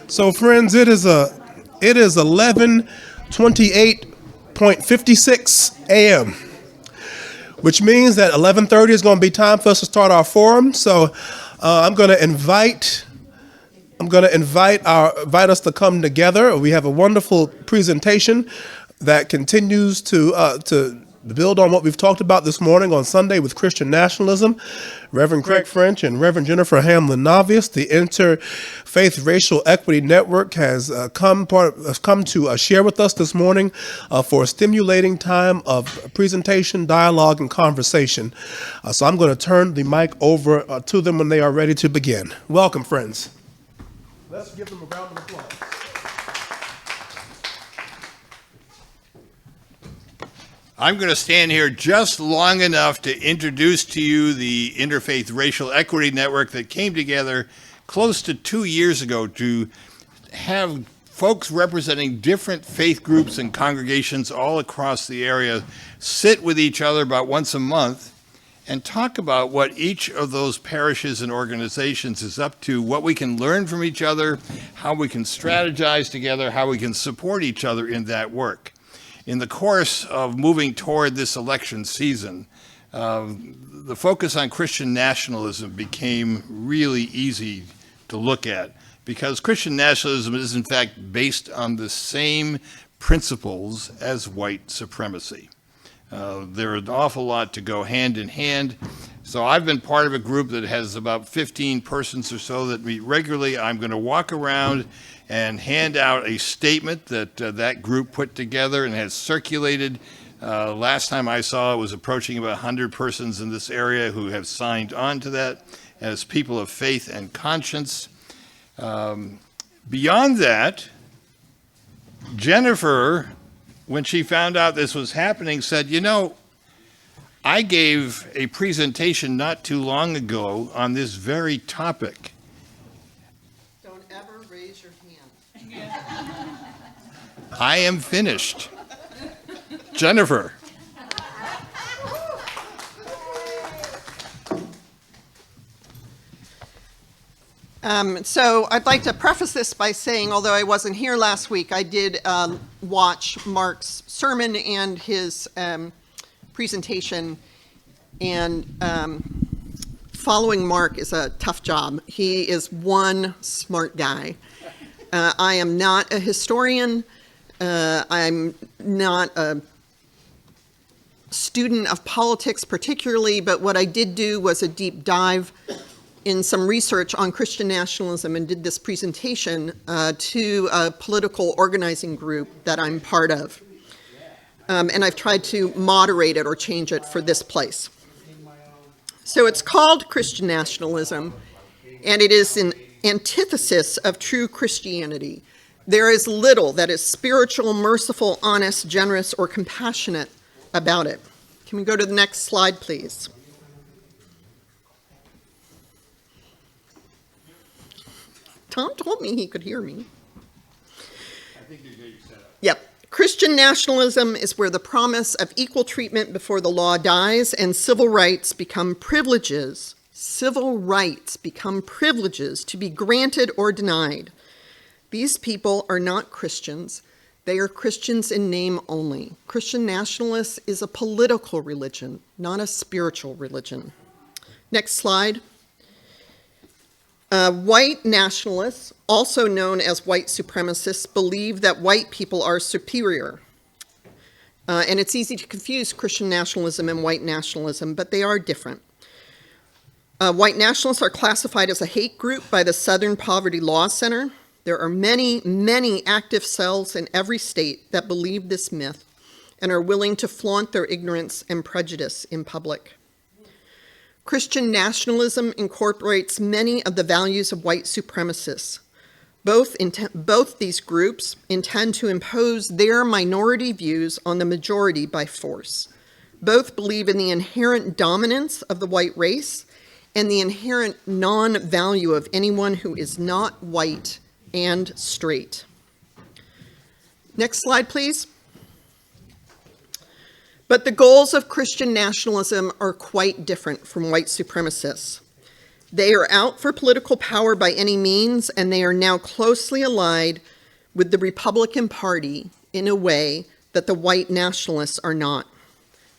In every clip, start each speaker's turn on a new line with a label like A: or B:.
A: So, friends, it is 11:28.56 a.m., which means that 11:30 is going to be time for us to start our forum. So, I'm going to invite us to come together. We have a wonderful presentation that continues to build on what we've talked about this morning on Sunday with Christian nationalism. Reverend Craig French and Reverend Jennifer Hamlin-Navias, the Interfaith Racial Equity Network, has come to share with us this morning for a stimulating time of presentation, dialogue, and conversation. So I'm going to turn the mic over to them when they are ready to begin. Welcome, friends. Let's give them a round of applause.
B: I'm going to stand here just long enough to introduce to you the Interfaith Racial Equity Network that came together close to 2 years ago to have folks representing different faith groups and congregations all across the area sit with each other about once a month and talk about what each of those parishes and organizations is up to, what we can learn from each other, how we can strategize together, how we can support each other in that work. In the course of moving toward this election season, the focus on Christian nationalism became really easy to look at because Christian nationalism is in fact based on the same principles as white supremacy. There are an awful lot to go hand in hand. So I've been part of a group that has about 15 persons or so that meet regularly. I'm going to walk around and hand out a statement that that group put together and has circulated. Last time I saw it was approaching about 100 persons in this area who have signed on to that as people of faith and conscience. Beyond that, Jennifer, when she found out this was happening, said, you know, I gave a presentation not too long ago on this very topic.
C: Don't ever raise your hand.
B: I am finished. Jennifer.
C: So I'd like to preface this by saying, although I wasn't here last week, I did watch Mark's sermon and his presentation, and following Mark is a tough job. He is one smart guy. I am not a historian. I'm not a student of politics particularly, but what I did do was a deep dive in some research on Christian nationalism and did this presentation to a political organizing group that I'm part of. And I've tried to moderate it or change it for this place. So it's called Christian nationalism, and it is an antithesis of true Christianity. There is little that is spiritual, merciful, honest, generous, or compassionate about it. Can we go to the next slide, please? Tom told me he could hear me.
B: I think you're getting set up.
C: Yep. Christian nationalism is where the promise of equal treatment before the law dies and civil rights become privileges. Civil rights become privileges to be granted or denied. These people are not Christians. They are Christians in name only. Christian nationalists is a political religion, not a spiritual religion. Next slide. White nationalists, also known as white supremacists, believe that white people are superior. And it's easy to confuse Christian nationalism and white nationalism, but they are different. White nationalists are classified as a hate group by the Southern Poverty Law Center. There are many, many active cells in every state that believe this myth and are willing to flaunt their ignorance and prejudice in public. Christian nationalism incorporates many of the values of white supremacists. Both these groups intend to impose their minority views on the majority by force. Both believe in the inherent dominance of the white race and the inherent non-value of anyone who is not white and straight. Next slide, please. But the goals of Christian nationalism are quite different from white supremacists. They are out for political power by any means, and they are now closely allied with the Republican Party in a way that the white nationalists are not.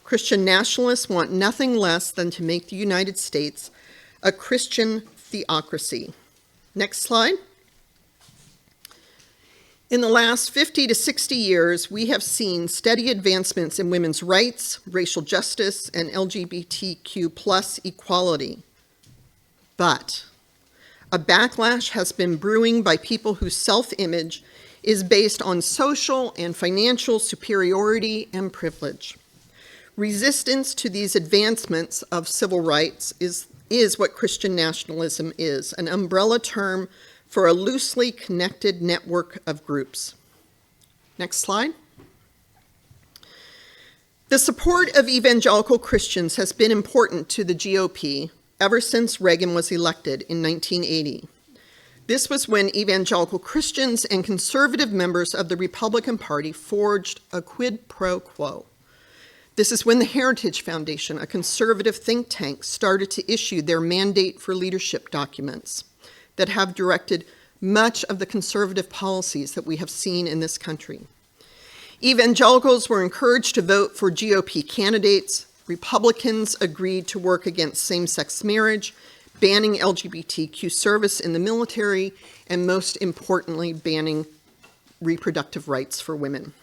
C: Christian nationalists want nothing less than to make the United States a Christian theocracy. Next slide. In the last 50 to 60 years, we have seen steady advancements in women's rights, racial justice, and LGBTQ plus equality. But a backlash has been brewing by people whose self-image is based on social and financial superiority and privilege. Resistance to these advancements of civil rights is what Christian nationalism is, an umbrella term for a loosely connected network of groups. Next slide. The support of evangelical Christians has been important to the GOP ever since Reagan was elected in 1980. This was when evangelical Christians and conservative members of the Republican Party forged a quid pro quo. This is when the Heritage Foundation, a conservative think tank, started to issue their mandate for leadership documents that have directed much of the conservative policies that we have seen in this country. Evangelicals were encouraged to vote for GOP candidates. Republicans agreed to work against same-sex marriage, banning LGBTQ service in the military, and most importantly, banning reproductive rights for women.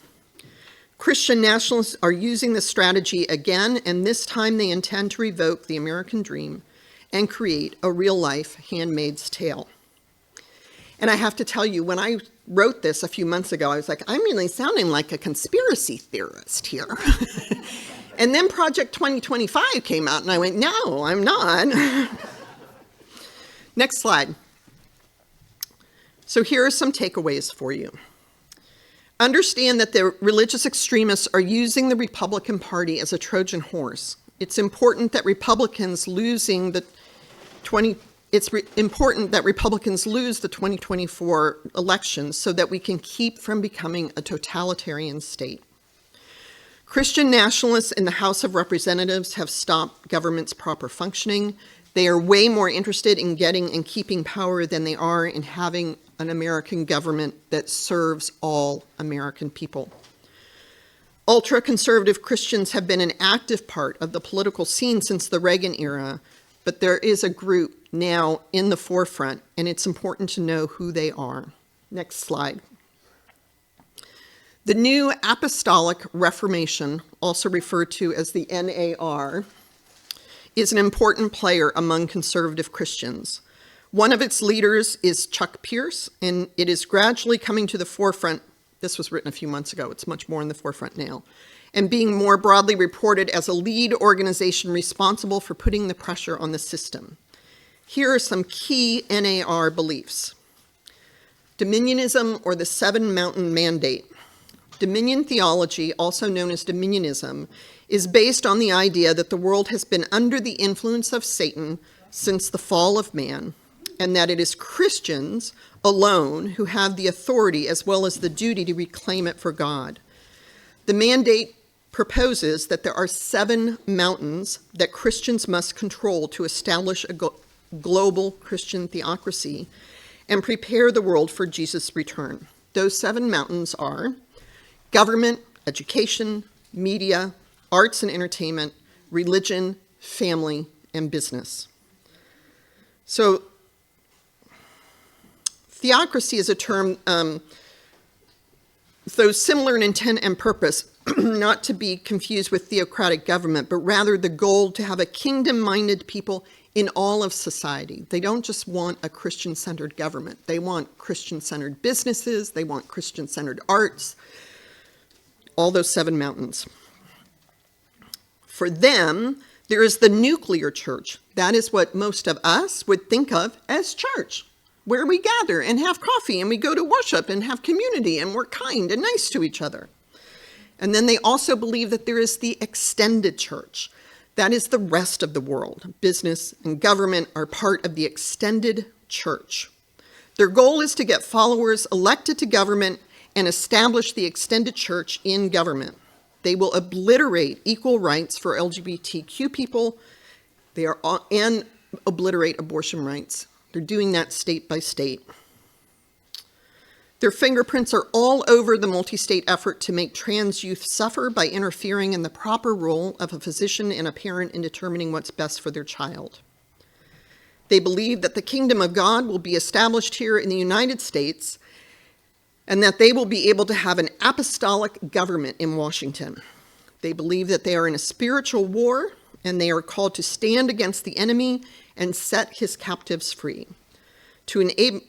C: Christian nationalists are using this strategy again, and this time they intend to revoke the American dream and create a real-life Handmaid's Tale. And I have to tell you, when I wrote this a few months ago, I was like, I'm really sounding like a conspiracy theorist here. And then Project 2025 came out, and I went, no, I'm not. Next slide. So here are some takeaways for you. Understand that the religious extremists are using the Republican Party as a Trojan horse. It's important that Republicans lose the 2024 elections so that we can keep from becoming a totalitarian state. Christian nationalists in the House of Representatives have stopped government's proper functioning. They are way more interested in getting and keeping power than they are in having an American government that serves all American people. Ultra-conservative Christians have been an active part of the political scene since the Reagan era, but there is a group now in the forefront, and it's important to know who they are. Next slide. The New Apostolic Reformation, also referred to as the NAR, is an important player among conservative Christians. One of its leaders is Chuck Pierce, and it is gradually coming to the forefront. This was written a few months ago. It's much more in the forefront now, and being more broadly reported as a lead organization responsible for putting the pressure on the system. Here are some key NAR beliefs. Dominionism, or the Seven Mountain Mandate. Dominion theology, also known as dominionism, is based on the idea that the world has been under the influence of Satan since the fall of man, and that it is Christians alone who have the authority as well as the duty to reclaim it for God. The mandate proposes that there are 7 mountains that Christians must control to establish a global Christian theocracy and prepare the world for Jesus' return. Those 7 mountains are government, education, media, arts and entertainment, religion, family, and business. So theocracy is a term, though similar in intent and purpose, not to be confused with theocratic government, but rather the goal to have a kingdom-minded people in all of society. They don't just want a Christian-centered government. They want Christian-centered businesses. They want Christian-centered arts. All those 7 mountains. For them, there is the nuclear church. That is what most of us would think of as church, where we gather and have coffee and we go to worship and have community and we're kind and nice to each other. And then they also believe that there is the extended church. That is the rest of the world. Business and government are part of the extended church. Their goal is to get followers elected to government and establish the extended church in government. They will obliterate equal rights for LGBTQ people. And obliterate abortion rights. They're doing that state by state. Their fingerprints are all over the multi-state effort to make trans youth suffer by interfering in the proper role of a physician and a parent in determining what's best for their child. They believe that the kingdom of God will be established here in the United States and that they will be able to have an apostolic government in Washington. They believe that they are in a spiritual war and they are called to stand against the enemy and set his captives free. To enable,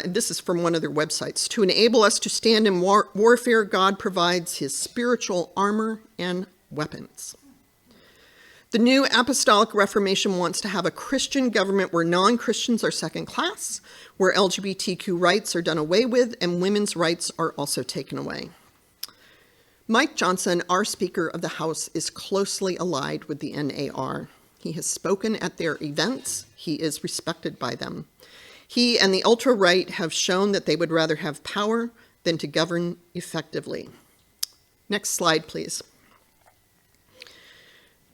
C: this is from one of their websites, to enable us to stand in warfare, God provides his spiritual armor and weapons. The new Apostolic Reformation wants to have a Christian government where non-Christians are second class, where LGBTQ rights are done away with, and women's rights are also taken away. Mike Johnson, our Speaker of the House, is closely allied with the NAR. He has spoken at their events. He is respected by them. He and the ultra-right have shown that they would rather have power than to govern effectively. Next slide, please.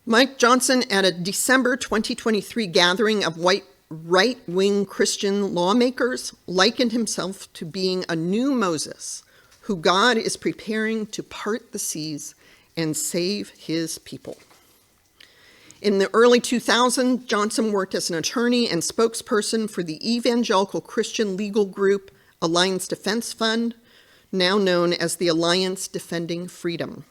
C: Mike Johnson, at a December 2023 gathering of white right-wing Christian lawmakers, likened himself to being a new Moses, who God is preparing to part the seas and save his people. In the early 2000s, Johnson worked as an attorney and spokesperson for the evangelical Christian legal group Alliance Defense Fund, now known as the Alliance Defending Freedom.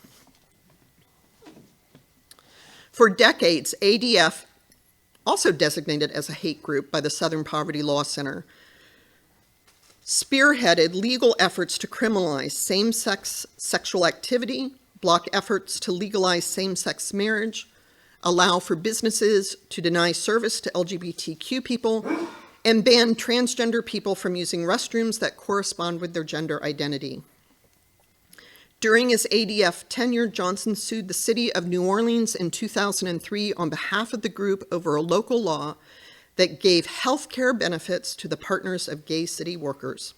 C: For decades, ADF, also designated as a hate group by the Southern Poverty Law Center, spearheaded legal efforts to criminalize same-sex sexual activity, block efforts to legalize same-sex marriage, allow for businesses to deny service to LGBTQ people, and ban transgender people from using restrooms that correspond with their gender identity. During his ADF tenure, Johnson sued the city of New Orleans in 2003 on behalf of the group over a local law that gave health care benefits to the partners of gay city workers.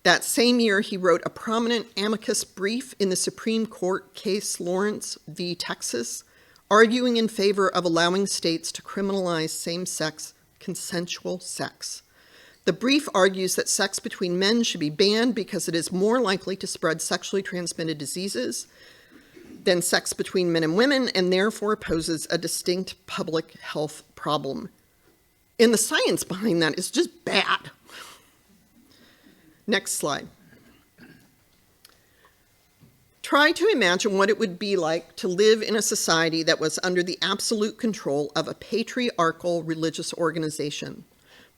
C: That same year, he wrote a prominent amicus brief in the Supreme Court case Lawrence v. Texas, arguing in favor of allowing states to criminalize same-sex consensual sex. The brief argues that sex between men should be banned because it is more likely to spread sexually transmitted diseases than sex between men and women, and therefore poses a distinct public health problem. And the science behind that is just bad. Next slide. Try to imagine what it would be like to live in a society that was under the absolute control of a patriarchal religious organization.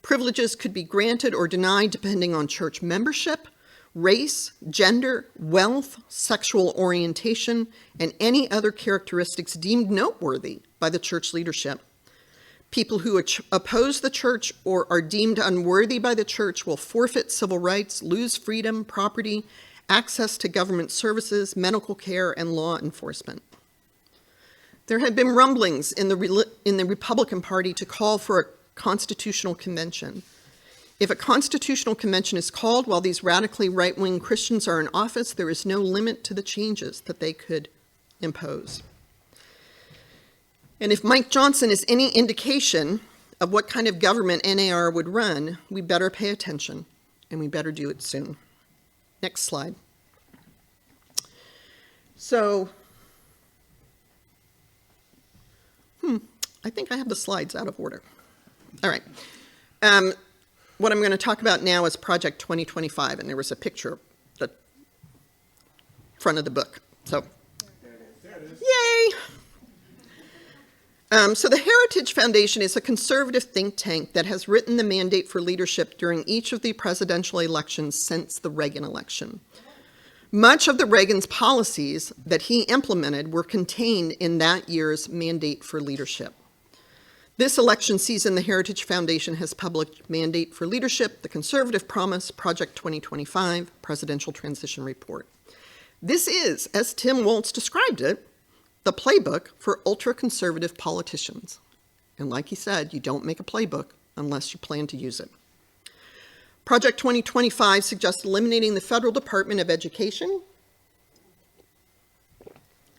C: Privileges could be granted or denied depending on church membership, race, gender, wealth, sexual orientation, and any other characteristics deemed noteworthy by the church leadership. People who oppose the church or are deemed unworthy by the church will forfeit civil rights, lose freedom, property, access to government services, medical care, and law enforcement. There have been rumblings in the Republican Party to call for a constitutional convention. If a constitutional convention is called while these radically right-wing Christians are in office, there is no limit to the changes that they could impose. And if Mike Johnson is any indication of what kind of government NAR would run, we better pay attention, and we better do it soon. Next slide. So, I think I have the slides out of order. All right. What I'm going to talk about now is Project 2025, and there was a picture at the front of the book. So, there it is. Yay! So the Heritage Foundation is a conservative think tank that has written the mandate for leadership during each of the presidential elections since the Reagan election. Much of the Reagan's policies that he implemented were contained in that year's mandate for leadership. This election season, the Heritage Foundation has published Mandate for Leadership, The Conservative Promise, Project 2025, Presidential Transition Report. This is, as Tim Waltz described it, the playbook for ultra-conservative politicians. And like he said, you don't make a playbook unless you plan to use it. Project 2025 suggests eliminating the Federal Department of Education,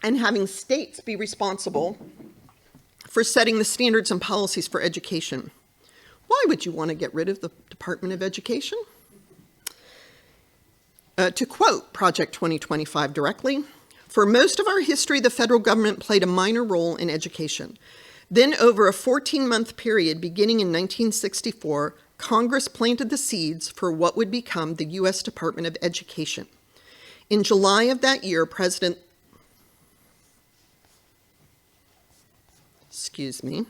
C: and having states be responsible for setting the standards and policies for education. Why would you want to get rid of the Department of Education? To quote Project 2025 directly, "For most of our history, the federal government played a minor role in education. Then over a 14-month period beginning in 1964, Congress planted the seeds for what would become the U.S. Department of Education. In July of that year, excuse me,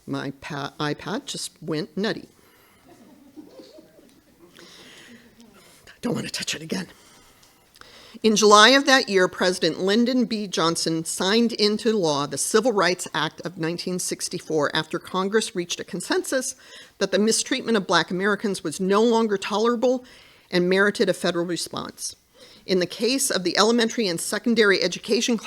C: my iPad just went nutty. Don't want to touch it again. In July of that year, President Lyndon B. Johnson signed into law the Civil Rights Act of 1964 after Congress reached a consensus that the mistreatment of Black Americans was no longer tolerable and merited a federal response. In the case of the Elementary and Secondary Education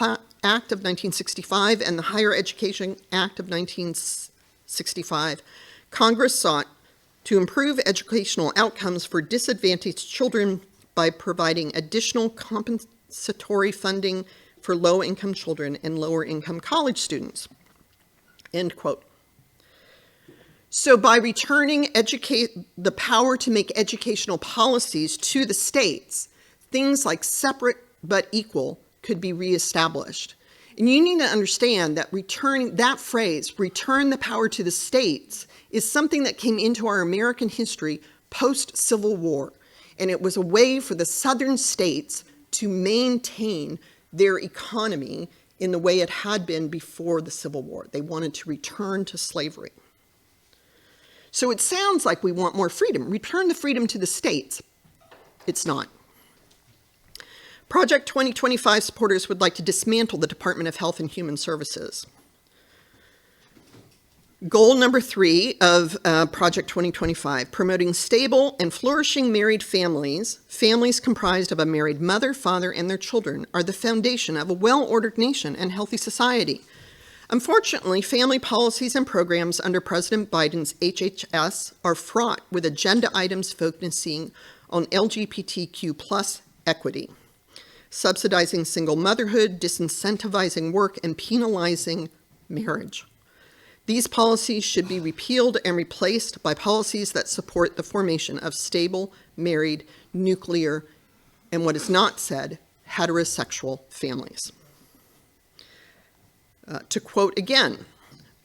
C: Act of 1965 and the Higher Education Act of 1965, Congress sought to improve educational outcomes for disadvantaged children by providing additional compensatory funding for low-income children and lower-income college students." End quote. So by returning the power to make educational policies to the states, things like separate but equal could be reestablished. And you need to understand that returning that phrase, return the power to the states, is something that came into our American history post-Civil War. And it was a way for the southern states to maintain their economy in the way it had been before the Civil War. They wanted to return to slavery. So it sounds like we want more freedom. Return the freedom to the states. It's not. Project 2025 supporters would like to dismantle the Department of Health and Human Services. Goal number 3 of Project 2025, promoting stable and flourishing married families, families comprised of a married mother, father, and their children, are the foundation of a well-ordered nation and healthy society. Unfortunately, family policies and programs under President Biden's HHS are fraught with agenda items focusing on LGBTQ+ equity, subsidizing single motherhood, disincentivizing work, and penalizing marriage. These policies should be repealed and replaced by policies that support the formation of stable, married, nuclear, and what is not said, heterosexual families. To quote again,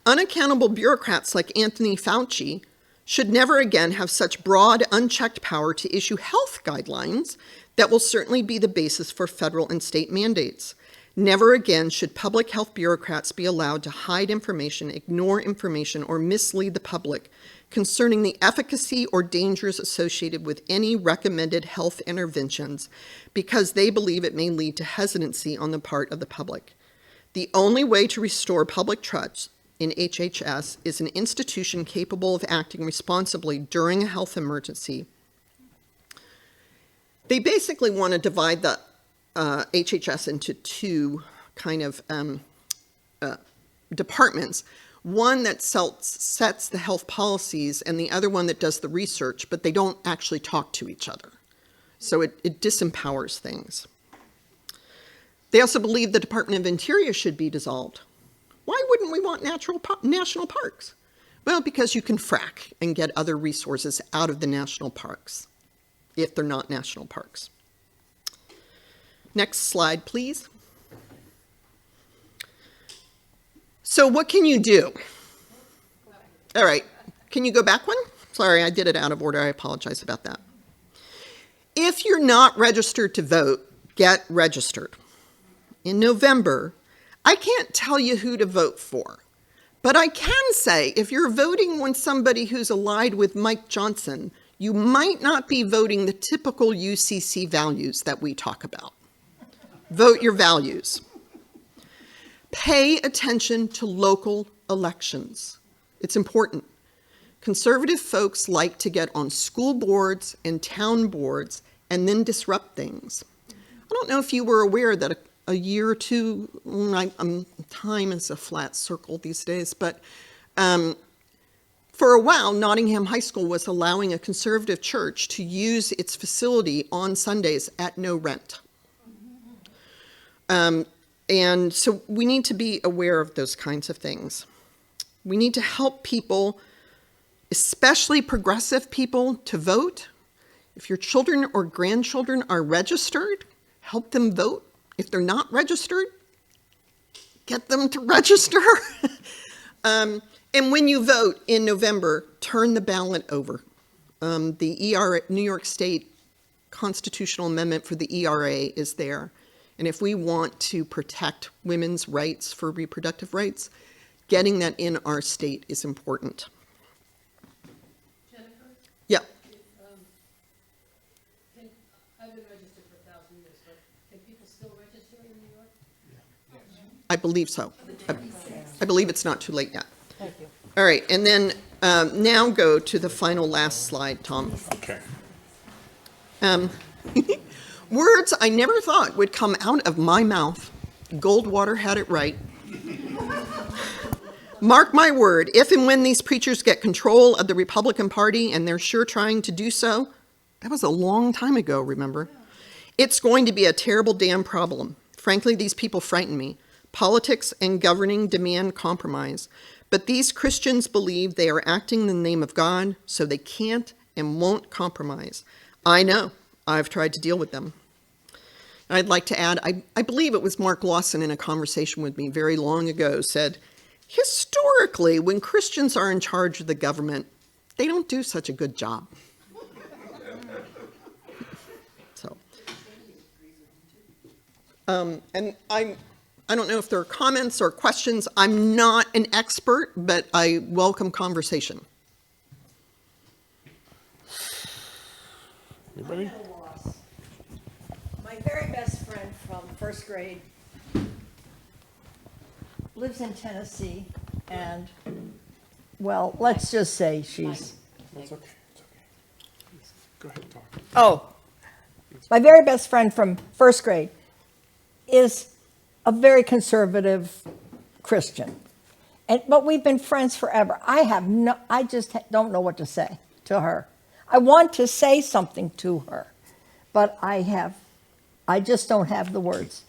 C: "Unaccountable bureaucrats like Anthony Fauci should never again have such broad, unchecked power to issue health guidelines that will certainly be the basis for federal and state mandates. Never again should public health bureaucrats be allowed to hide information, ignore information, or mislead the public concerning the efficacy or dangers associated with any recommended health interventions because they believe it may lead to hesitancy on the part of the public. The only way to restore public trust in HHS is an institution capable of acting responsibly during a health emergency." They basically want to divide the HHS into two kind of departments. One that sets the health policies and the other one that does the research, but they don't actually talk to each other. So it disempowers things. They also believe the Department of Interior should be dissolved. Why wouldn't we want national parks? Well, because you can frack and get other resources out of the national parks, if they're not national parks. Next slide, please. So what can you do? All right, can you go back one? Sorry, I did it out of order. I apologize about that. If you're not registered to vote, get registered. In November, I can't tell you who to vote for, but I can say if you're voting on somebody who's allied with Mike Johnson, you might not be voting the typical UCC values that we talk about. Vote your values. Pay attention to local elections. It's important. Conservative folks like to get on school boards and town boards and then disrupt things. I don't know if you were aware that a year or two, time is a flat circle these days, but for a while, Nottingham High School was allowing a conservative church to use its facility on Sundays at no rent. And so we need to be aware of those kinds of things. We need to help people, especially progressive people, to vote. If your children or grandchildren are registered, help them vote. If they're not registered, get them to register. And when you vote in November, turn the ballot over. The ERA, New York State constitutional amendment for the ERA is there. And if we want to protect women's rights for reproductive rights, getting that in our state is important.
D: Jennifer?
C: Yeah.
D: I've been registered for 1,000 years, but can people still register in New York?
C: I believe so. I believe it's not too late yet.
D: Thank you.
C: All right, and then now go to the final last slide, Tom.
B: Okay.
C: Words I never thought would come out of my mouth. Goldwater had it right. Mark my word, if and when these preachers get control of the Republican Party, and they're sure trying to do so, that was a long time ago, remember? It's going to be a terrible damn problem. Frankly, these people frighten me. Politics and governing demand compromise. But these Christians believe they are acting in the name of God, so they can't and won't compromise. I know. I've tried to deal with them. I'd like to add, I believe it was Mark Lawson in a conversation with me very long ago said, historically, when Christians are in charge of the government, they don't do such a good job. So, and I don't know if there are comments or questions. I'm not an expert, but I welcome conversation.
B: Anybody?
E: My very best friend from first grade lives in Tennessee, and, well, let's just say she's,
A: It's okay. It's okay. Go ahead and talk.
E: oh, my very best friend from first grade is a very conservative Christian. But we've been friends forever. I just don't know what to say to her. I want to say something to her, but I just don't have the words.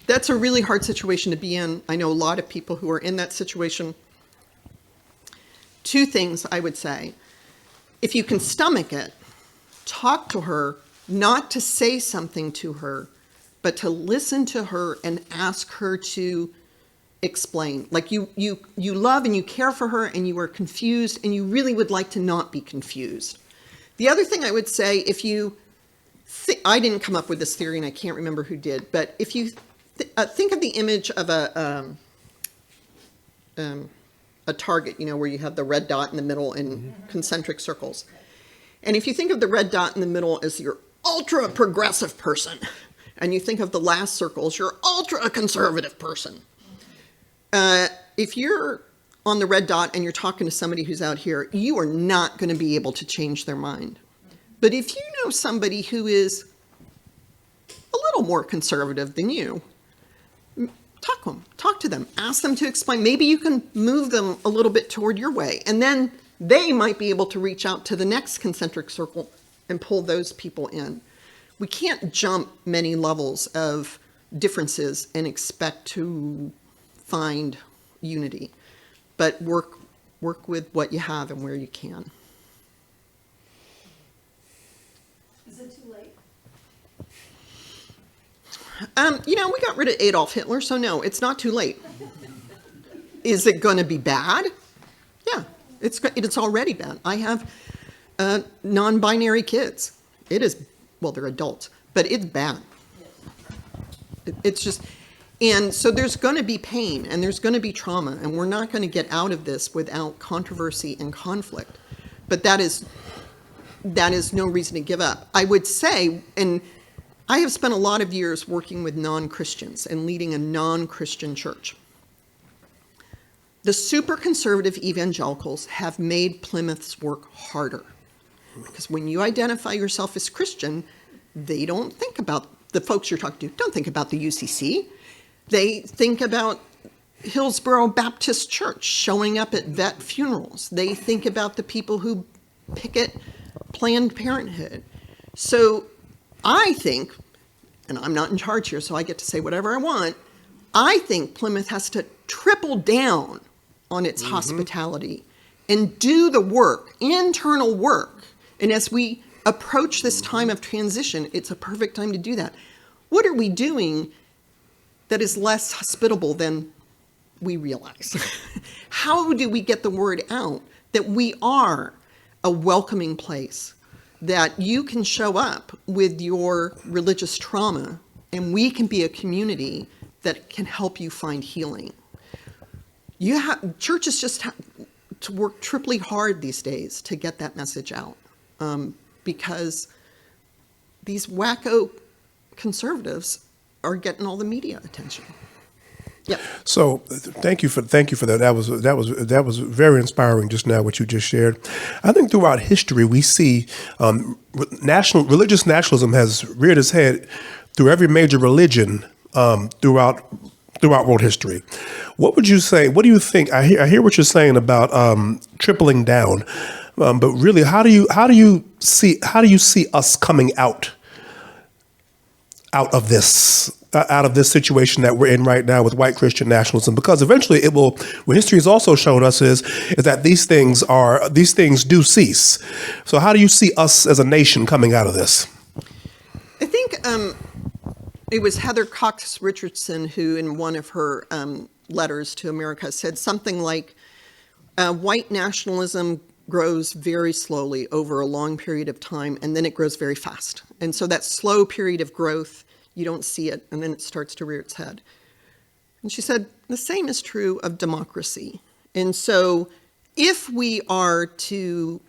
C: That's a really hard situation to be in. I know a lot of people who are in that situation. Two things I would say. If you can stomach it, talk to her, not to say something to her, but to listen to her and ask her to explain. Like you love and you care for her and you are confused and you really would like to not be confused. The other thing I would say, if you, I didn't come up with this theory and I can't remember who did, but if you think of the image of a target, where you have the red dot in the middle and concentric circles. And if you think of the red dot in the middle as your ultra progressive person, and you think of the last circle as your ultra conservative person, if you're on the red dot and you're talking to somebody who's out here, you are not going to be able to change their mind. But if you know somebody who is a little more conservative than you, talk to them, ask them to explain. Maybe you can move them a little bit toward your way, and then they might be able to reach out to the next concentric circle and pull those people in. We can't jump many levels of differences and expect to find unity, but work with what you have and where you can.
E: Is it too late?
C: We got rid of Adolf Hitler, so no, it's not too late. Is it going to be bad? Yeah, it's already bad. I have non-binary kids. It is, well, they're adults, but it's bad. It's just, and so there's going to be pain and there's going to be trauma, and we're not going to get out of this without controversy and conflict. But that is no reason to give up. I would say, and I have spent a lot of years working with non-Christians and leading a non-Christian church. The super conservative evangelicals have made Plymouth's work harder. Because when you identify yourself as Christian, they don't think about, the folks you're talking to don't think about the UCC. They think about Hillsborough Baptist Church showing up at vet funerals. They think about the people who picket Planned Parenthood. So I think, and I'm not in charge here, so I get to say whatever I want, I think Plymouth has to triple down on its hospitality and do the work, internal work. And as we approach this time of transition, it's a perfect time to do that. What are we doing that is less hospitable than we realize? How do we get the word out that we are a welcoming place, that you can show up with your religious trauma and we can be a community that can help you find healing? Churches just have to work triply hard these days to get that message out, because these wacko conservatives are getting all the media attention. Yep.
A: So thank you for that. That was very inspiring just now what you just shared. I think throughout history we see religious nationalism has reared its head through every major religion throughout world history. What would you say? What do you think? I hear what you're saying about tripling down, but really, how do you see us coming out of this situation that we're in right now with white Christian nationalism? Because eventually it will. What history has also shown us is that these things do cease. So how do you see us as a nation coming out of this?
C: I think it was Heather Cox Richardson who, in one of her letters to America, said something like, white nationalism grows very slowly over a long period of time, and then it grows very fast. And so that slow period of growth, you don't see it, and then it starts to rear its head. And she said, the same is true of democracy. And so if we are to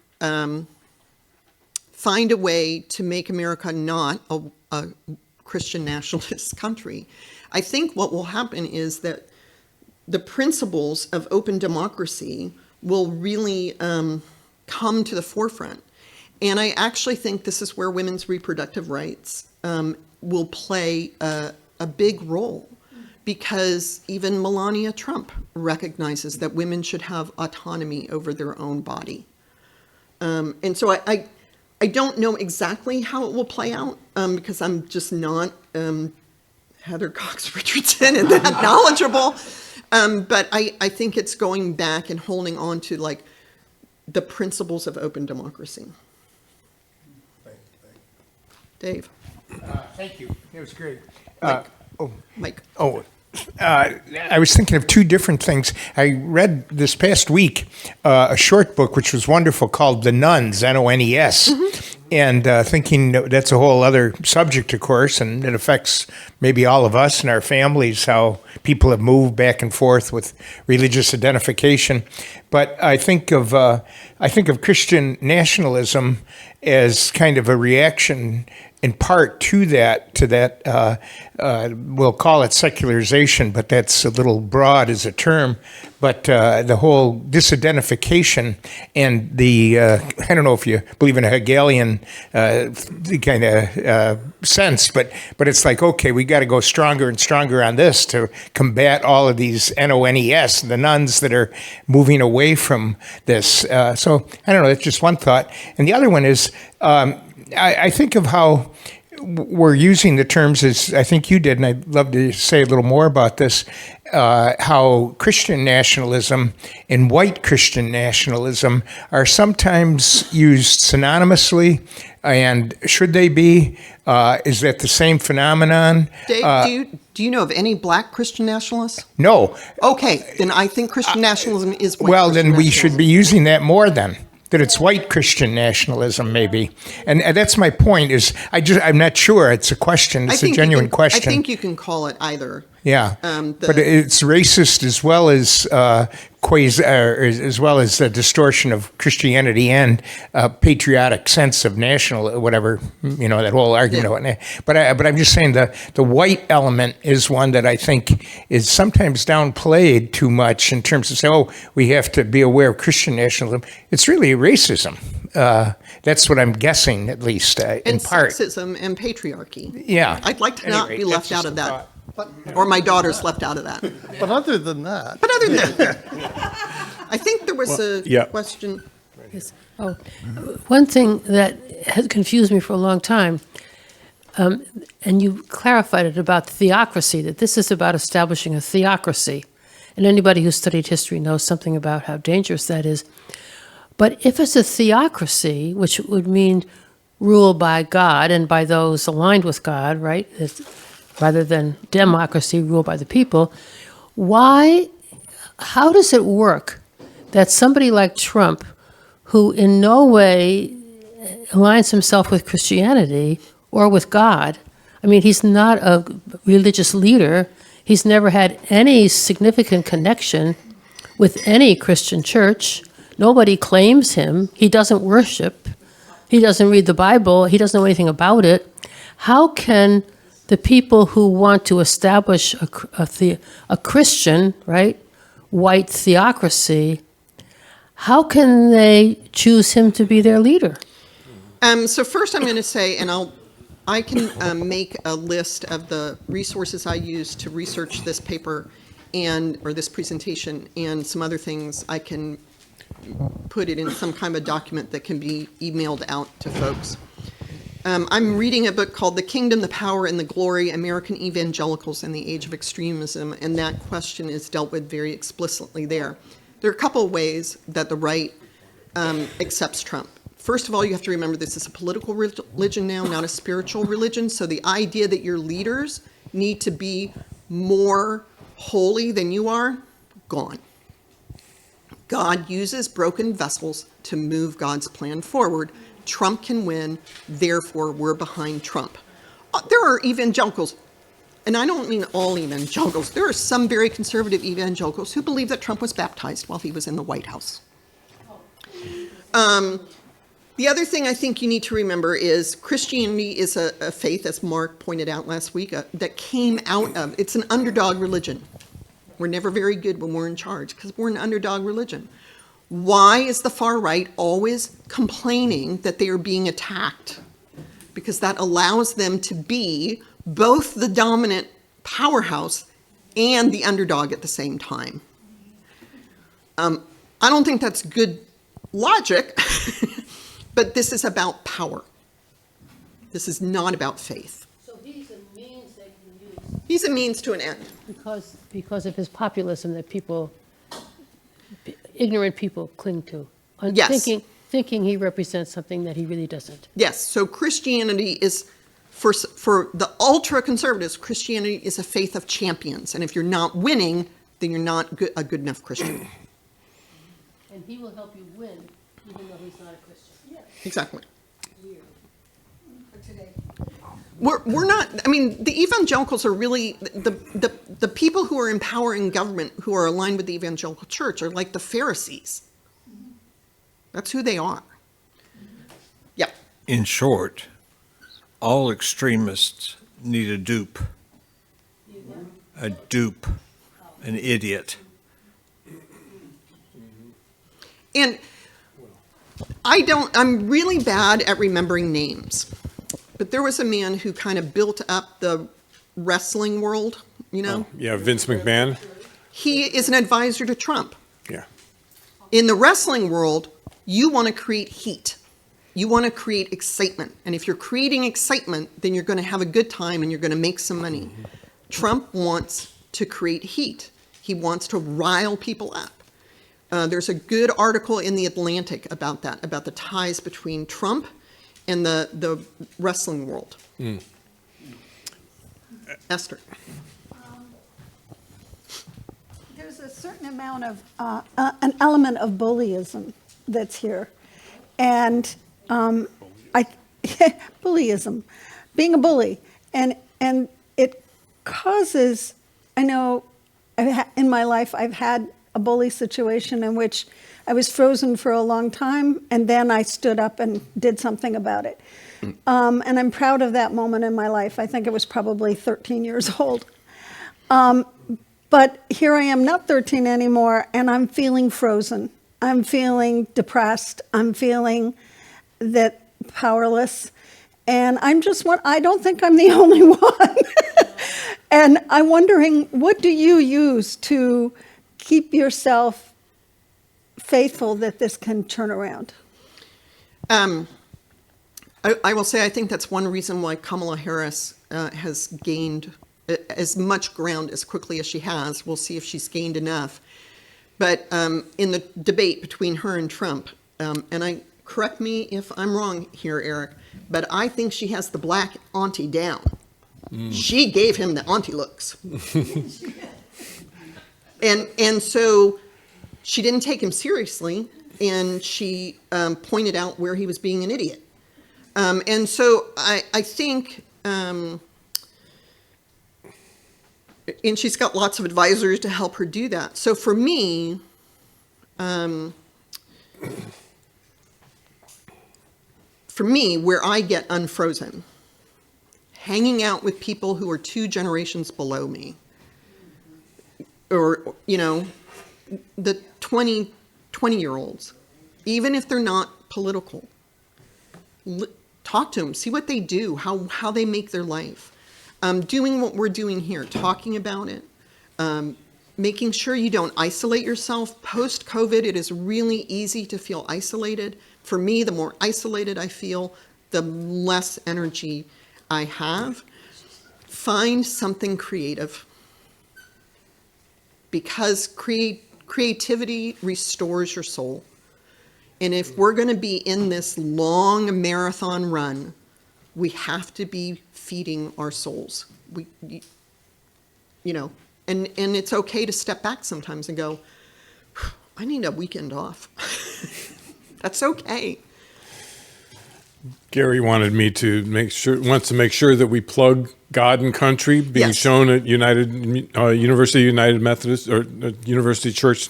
C: find a way to make America not a Christian nationalist country, I think what will happen is that the principles of open democracy will really come to the forefront. And I actually think this is where women's reproductive rights will play a big role, because even Melania Trump recognizes that women should have autonomy over their own body. And so I don't know exactly how it will play out, because I'm just not Heather Cox Richardson and that knowledgeable. But I think it's going back and holding on to like the principles of open democracy. Dave.
F: Thank you. That was great.
C: Mike.
F: I was thinking of two different things. I read this past week a short book, which was wonderful, called The Nuns, N-O-N-E-S. And thinking that's a whole other subject, of course, and it affects maybe all of us and our families, how people have moved back and forth with religious identification. But I think of Christian nationalism as kind of a reaction in part to that, we'll call it secularization, but that's a little broad as a term. But the whole disidentification and the, I don't know if you believe in a Hegelian kind of sense, but it's like, okay, we got to go stronger and stronger on this to combat all of these NONES, the nuns that are moving away from this. So I don't know, that's just one thought. And the other one is, I think of how we're using the terms as I think you did, and I'd love to say a little more about this, how Christian nationalism and white Christian nationalism are sometimes used synonymously, and should they be? Is that the same phenomenon?
C: Dave, do you know of any black Christian nationalists?
F: No.
C: Okay, then I think Christian nationalism is white.
F: Well,
C: Christian
F: then we should be
C: nationalism.
F: using that more then. That it's white Christian nationalism, maybe, and that's my point. Is I'm not sure. It's a question. It's a genuine question.
C: I think you can call it either.
F: Yeah, but it's racist as well as as well as a distortion of Christianity and a patriotic sense of national, whatever, that whole argument.
C: Yeah.
F: But I'm just saying the white element is one that I think is sometimes downplayed too much in terms of saying, we have to be aware of Christian nationalism. It's really racism. That's what I'm guessing, at least in part.
C: Sexism and patriarchy.
F: Yeah.
C: I'd like to not be left out of that.
F: thought.
C: Or my daughter's left out of that.
G: But other than that,
C: I think there was a question.
D: Yes. Oh, one thing that has confused me for a long time, and you clarified it about theocracy, that this is about establishing a theocracy. And anybody who studied history knows something about how dangerous that is. But if it's a theocracy, which would mean rule by God and by those aligned with God, right, rather than democracy, rule by the people, how does it work that somebody like Trump, who in no way aligns himself with Christianity or with God, I mean, he's not a religious leader, he's never had any significant connection with any Christian church, nobody claims him, he doesn't worship, he doesn't read the Bible, he doesn't know anything about it. How can the people who want to establish a Christian, right, white theocracy, how can they choose him to be their leader?
C: So first I'm going to say, and I can make a list of the resources I used to research this paper or this presentation, and some other things. I can put it in some kind of document that can be emailed out to folks. I'm reading a book called The Kingdom, the Power, and the Glory, American Evangelicals in the Age of Extremism, and that question is dealt with very explicitly there. There are a couple of ways that the right accepts Trump. First of all, you have to remember this is a political religion now, not a spiritual religion, so the idea that your leaders need to be more holy than you are, gone. God uses broken vessels to move God's plan forward. Trump can win, therefore we're behind Trump. There are evangelicals, and I don't mean all evangelicals, there are some very conservative evangelicals who believe that Trump was baptized while he was in the White House. The other thing I think you need to remember is Christianity is a faith, as Mark pointed out last week, that came out of, it's an underdog religion. We're never very good when we're in charge because we're an underdog religion. Why is the far right always complaining that they are being attacked? Because that allows them to be both the dominant powerhouse and the underdog at the same time. I don't think that's good logic, but this is about power. This is not about faith.
D: So he's a means they can use.
C: He's a means to an end.
D: Because of his populism that ignorant people cling to.
C: Yes.
D: Thinking he represents something that he really doesn't.
C: Yes, so Christianity is, for the ultra-conservatives, Christianity is a faith of champions. And if you're not winning, then you're not a good enough Christian.
D: And he will help you win, even though he's not a Christian. Yeah.
C: Exactly.
D: For today.
C: We're not, I mean, the evangelicals are really, the people who are in power in government who are aligned with the evangelical church are like the Pharisees. That's who they are. Yep.
G: In short, all extremists need a dupe. A dupe, an idiot.
C: And I'm really bad at remembering names. But there was a man who kind of built up the wrestling world, you know?
H: Yeah, Vince McMahon.
C: He is an advisor to Trump.
H: Yeah.
C: In the wrestling world, you want to create heat. You want to create excitement. And if you're creating excitement, then you're going to have a good time and you're going to make some money. Mm-hmm. Trump wants to create heat. He wants to rile people up. There's a good article in The Atlantic about that, about the ties between Trump and the wrestling world. Mm. Esther.
I: There's a certain amount of, an element of bullyism that's here. And bullyism, being a bully. And it causes, I know in my life I've had a bully situation in which I was frozen for a long time, and then I stood up and did something about it. And I'm proud of that moment in my life. I think it was probably 13 years old. But here I am, not 13 anymore, and I'm feeling frozen. I'm feeling depressed. I'm feeling that powerless. And I don't think I'm the only one. And I'm wondering, what do you use to keep yourself faithful that this can turn around?
C: I will say I think that's one reason why Kamala Harris has gained as much ground as quickly as she has. We'll see if she's gained enough. But in the debate between her and Trump, and correct me if I'm wrong here, Eric, but I think she has the black auntie down. She gave him the auntie looks. and so she didn't take him seriously, and she pointed out where he was being an idiot. And so I think, and she's got lots of advisors to help her do that. So for me, where I get unfrozen, hanging out with people who are 2 generations below me, or, the 20-year-olds, even if they're not political, talk to them, see what they do, how they make their life. Doing what we're doing here, talking about it, making sure you don't isolate yourself. Post-COVID, it is really easy to feel isolated. For me, the more isolated I feel, the less energy I have. Find something creative, because creativity restores your soul. And if we're going to be in this long marathon run, we have to be feeding our souls. And it's okay to step back sometimes and go, I need a weekend off. That's okay.
H: Gary wants to make sure that we plug God and Country being
C: Yes.
H: shown at University United Methodist or University Church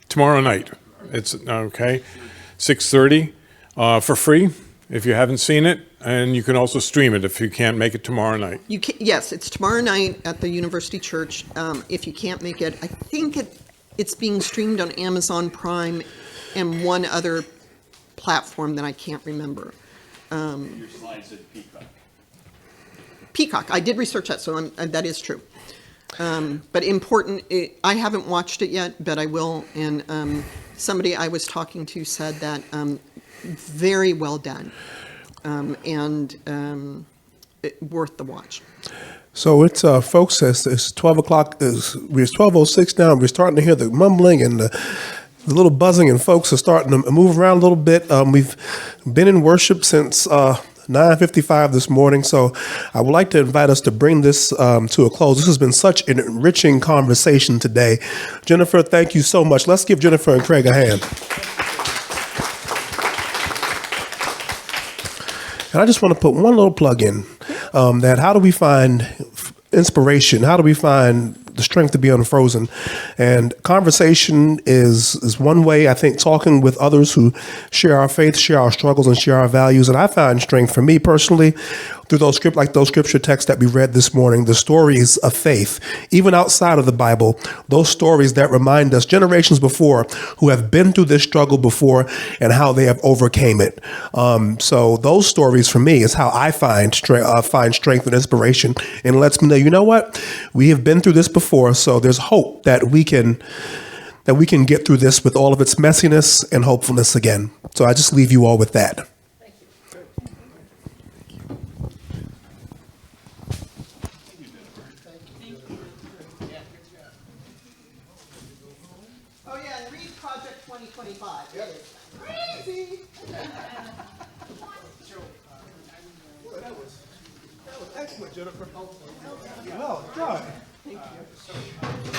H: tomorrow night. It's okay, 6:30 for free if you haven't seen it, and you can also stream it if you can't make it tomorrow night.
C: Yes, it's tomorrow night at the University Church. If you can't make it, I think it's being streamed on Amazon Prime and one other platform that I can't remember.
B: Your slide said Peacock.
C: Peacock. I did research that, so that is true. But important, I haven't watched it yet, but I will. And somebody I was talking to said that very well done, and worth the watch.
A: So it's folks, it's 12 o'clock. We're 12:06 now. We're starting to hear the mumbling and the little buzzing, and folks are starting to move around a little bit. We've been in worship since 9:55 this morning, so I would like to invite us to bring this to a close. This has been such an enriching conversation today. Jennifer, thank you so much. Let's give Jennifer and Craig a hand. And I just want to put one little plug in, that how do we find inspiration? How do we find the strength to be unfrozen? And conversation is one way. I think talking with others who share our faith, share our struggles, and share our values. And I find strength for me personally through those scripture texts that we read this morning, the stories of faith, even outside of the Bible, those stories that remind us generations before who have been through this struggle before and how they have overcame it. So those stories for me is how I find strength and inspiration, and it lets me know, you know what, we have been through this before, so there's hope that we can get through this with all of its messiness and hopefulness again. So I just leave you all with that.
C: Oh yeah, and read Project 2025. It is crazy.
A: That was excellent, Jennifer. Well done.
C: Thank you.